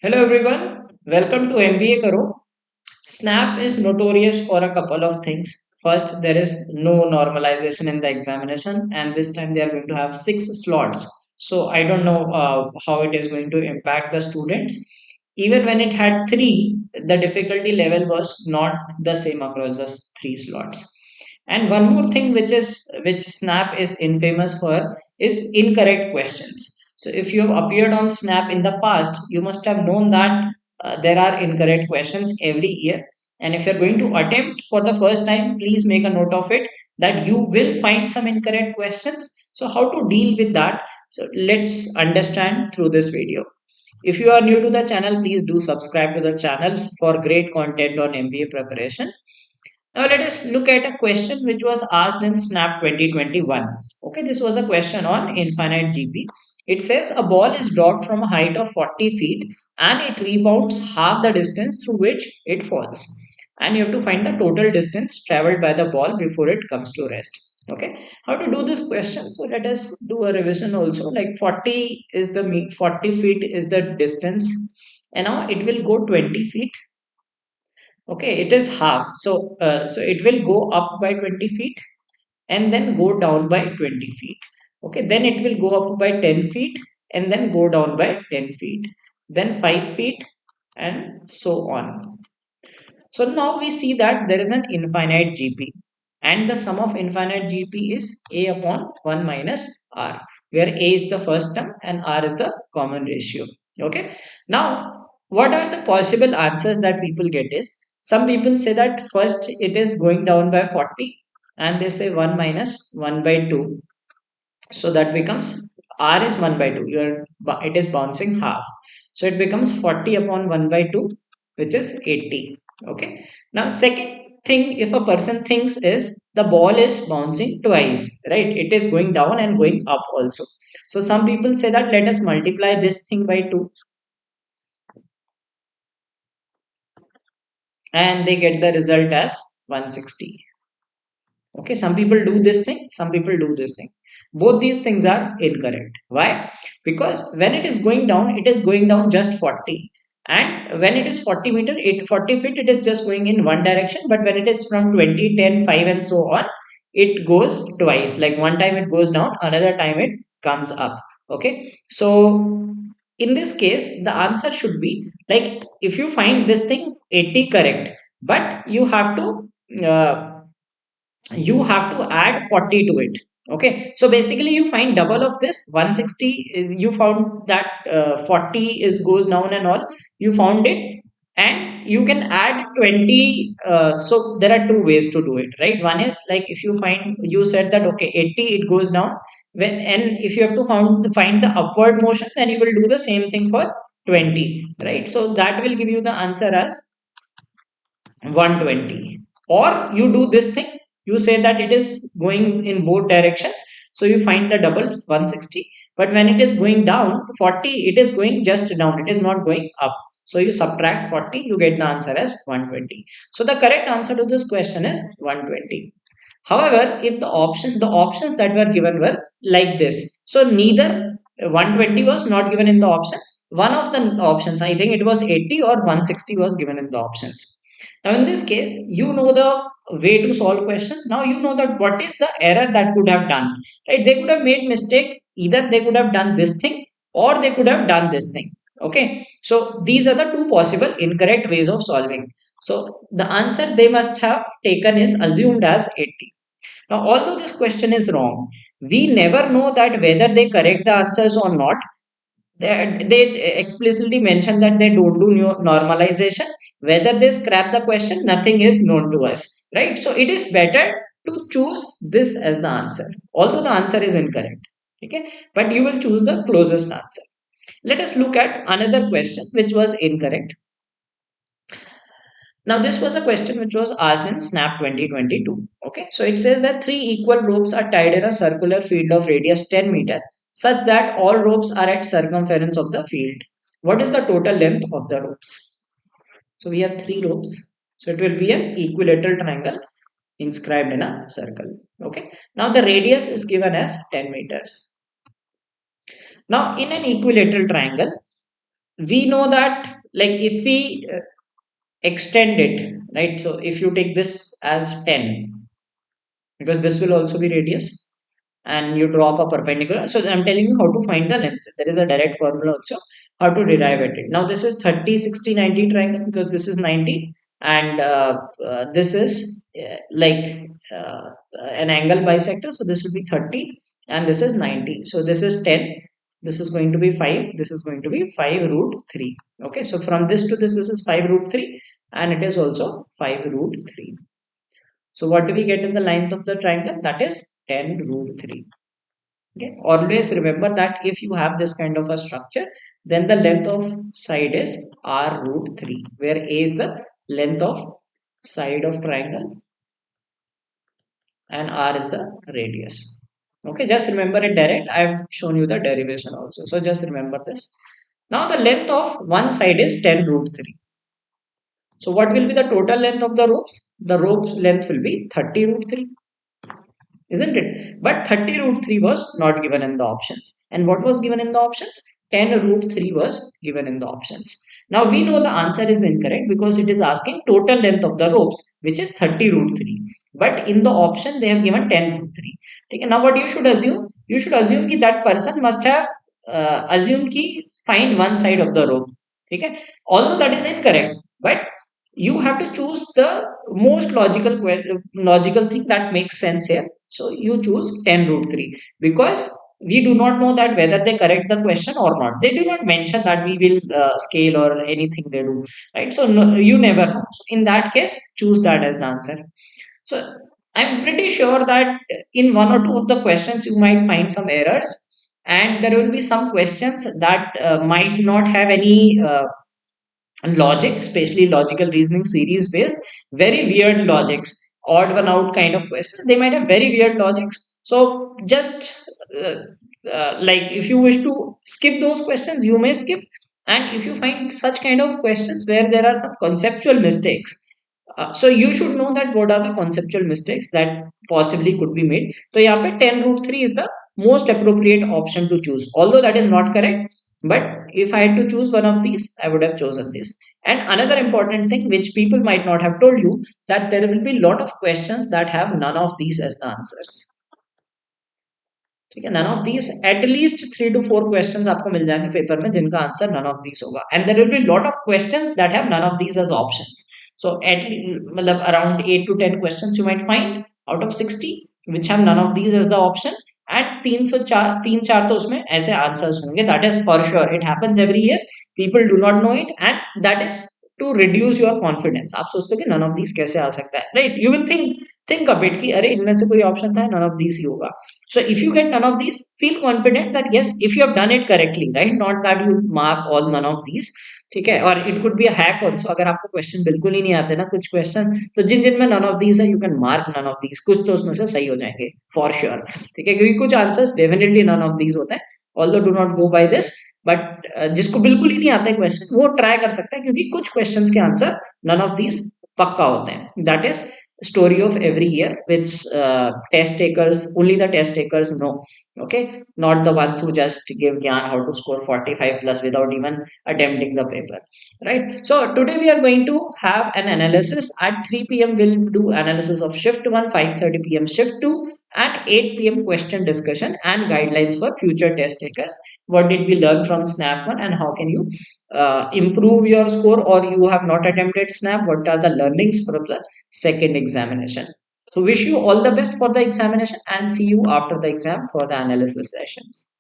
Hello everyone, welcome to MBA Karo. SNAP is notorious for a couple of things. First, there is no normalization in the examination, and this time they are going to have six slots. So I don't know how it is going to impact the students. Even when it had three, the difficulty level was not the same across the three slots. And one more thing which SNAP is infamous for is incorrect questions. So if you have appeared on SNAP in the past, you must have known that there are incorrect questions every year. And if you're going to attempt for the first time, please make a note of it that you will find some incorrect questions. So how to deal with that? So let's understand through this video. If you are new to the channel, please do subscribe to the channel for great content on MBA preparation. Now let us look at a question which was asked in SNAP 2021. Okay, this was a question on infinite GP. It says a ball is dropped from a height of 40 feet and it rebounds half the distance through which it falls. And you have to find the total distance traveled by the ball before it comes to rest. Okay, how to do this question? So let us do a revision also. Like 40 feet is the distance, and now it will go 20 feet. Okay, it is half. So it will go up by 20 feet and then go down by 20 feet. Okay, then it will go up by 10 feet and then go down by 10 feet, then 5 feet, and so on. So now we see that there is an infinite GP, and the sum of infinite GP is A upon 1 minus R, where A is the first term and R is the common ratio. Okay, now what are the possible answers that people get is, some people say that first it is going down by 40 and they say 1 minus 1 by 2, so that becomes R is 1 by 2, it is bouncing half, so it becomes 40 upon 1 by 2, which is 80. Okay, now second thing, if a person thinks is the ball is bouncing twice, right, it is going down and going up also. So some people say that let us multiply this thing by 2 and they get the result as 160. Okay, some people do this thing, some people do this thing. Both these things are incorrect. Why? Because when it is going down, it is going down just 40. And when it is 40 meter, 40 feet, it is just going in one direction. But when it is from 20, 10, 5, and so on, it goes twice. Like one time it goes down, another time it comes up. Okay. So in this case, the answer should be like, if you find this thing 80 correct, but you have to add 40 to it. Okay, so basically you find double of this 160. You found that 40 is goes down and all, you found it, and you can add 20. So there are two ways to do it, right? One is like, if you find, you said that okay, 80 it goes down, and if you have to find the upward motion, then you will do the same thing for 20, right? So that will give you the answer as 120. Or you do this thing, you say that it is going in both directions, so you find the double 160, but when it is going down 40, it is going just down, it is not going up, so you subtract 40, you get the answer as 120. So the correct answer to this question is 120. However, if the options that were given were like this, so neither 120 was not given in the options. One of the options, I think it was 80 or 160, was given in the options. Now in this case, you know the way to solve question. Now you know that what is the error that could have done, right? They could have made mistake, either they could have done this thing or they could have done this thing. Okay, so these are the two possible incorrect ways of solving. So the answer they must have taken is assumed as 80. Now, although this question is wrong, we never know that whether they correct the answers or not. They explicitly mention that they don't do normalization. Whether they scrap the question, nothing is known to us, right? So it is better to choose this as the answer, although the answer is incorrect. Okay, but you will choose the closest answer. Let us look at another question which was incorrect. Now, this was a question which was asked in SNAP 2022. Okay, so it says that three equal ropes are tied in a circular field of radius 10 meter, such that all ropes are at circumference of the field. What is the total length of the ropes? So we have three ropes. So it will be an equilateral triangle inscribed in a circle. Okay. Now the radius is given as 10 meters. Now in an equilateral triangle, we know that like if we extend it, right? So if you take this as 10, because this will also be radius, and you drop a perpendicular. So I'm telling you how to find the length. There is a direct formula also how to derive it. Now this is 30, 60, 90 triangle, because this is 90, and this is an angle bisector. So this will be 30 and this is 90. So this is 10. This is going to be 5. This is going to be 5 root 3. Okay. So from this is 5 root 3, and it is also 5 root 3. So what do we get in the length of the triangle? That is 10 root 3. Okay. Always remember that if you have this kind of a structure, then the length of side is r root 3, where a is the length of side of triangle and r is the radius. Okay, just remember it direct. I've shown you the derivation also. So just remember this. Now the length of one side is 10 root 3. So what will be the total length of the ropes? The rope's length will be 30 root 3. Isn't it? But 30 root 3 was not given in the options. And what was given in the options? 10 root 3 was given in the options. Now we know the answer is incorrect because it is asking total length of the ropes, which is 30 root 3. But in the option, they have given 10 root 3. Okay, now what you should assume? You should assume that person must have assumed find one side of the rope. Okay, although that is incorrect, but you have to choose the most logical thing that makes sense here. So you choose 10 root 3, because we do not know that whether they correct the question or not. They do not mention that we will scale or anything they do, right? So no, you never know. So in that case, choose that as the answer. So I'm pretty sure that in one or two of the questions you might find some errors, and there will be some questions that might not have any logic, especially logical reasoning series based, very weird logics, odd one out kind of questions. They might have very weird logics. So just like if you wish to skip those questions, you may skip. And if you find such kind of questions where there are some conceptual mistakes, so you should know that what are the conceptual mistakes that possibly could be made. So यहाँ पे 10 root 3 is the most appropriate option to choose, although that is not correct. But if I had to choose one of these, I would have chosen this. And another important thing which people might not have told you, that there will be a lot of questions that have none of these as the answers. ठीक है, none of these, at least 3 to 4 questions आपको मिल जाएंगे paper में जिनका answer none of these होगा, and there will be lot of questions that have none of these as options. So at मतलब around 8 to 10 questions you might find out of 60 which have none of these as the option, and 3 4 तो उसमें ऐसे answers होंगे. That is for sure, it happens every year. People do not know it, and that is to reduce your confidence. आप सोचते हो कि none of these कैसे आ सकता है, right? You will think a bit कि अरे इनमें से कोई ऑप्शन था, none of these ही होगा. So if you get none of these, feel confident that yes, if you have done it correctly, right? Not that you mark all none of these. ठीक है, और it could be a hack also. अगर आपको question बिल्कुल ही नहीं आते ना कुछ क्वेश्चन, तो जिन जिन में नन ऑफ दीज है you can mark none of these. कुछ तो उसमें से सही हो जाएंगे फॉर श्योर. ठीक है, क्योंकि कुछ answers definitely none of these होते हैं, although do not go by this. But जिसको बिल्कुल ही नहीं आता है क्वेश्चन, वो ट्राई कर सकता है, क्योंकि कुछ क्वेश्चंस के आंसर नन ऑफ दीज पक्का होते हैं. That is story of every year, which only the test takers know. Okay, not the ones who just give gyan how to score 45 plus without even attempting the paper, right? So today we are going to have an analysis. At 3 p.m we'll do analysis of shift 1, 5:30 p.m shift 2, at 8 p.m question discussion and guidelines for future test takers. What did we learn from snap 1, and how can you improve your score, or you have not attempted snap, what are the learnings from the second examination? So wish you all the best for the examination, and see you after the exam for the analysis sessions.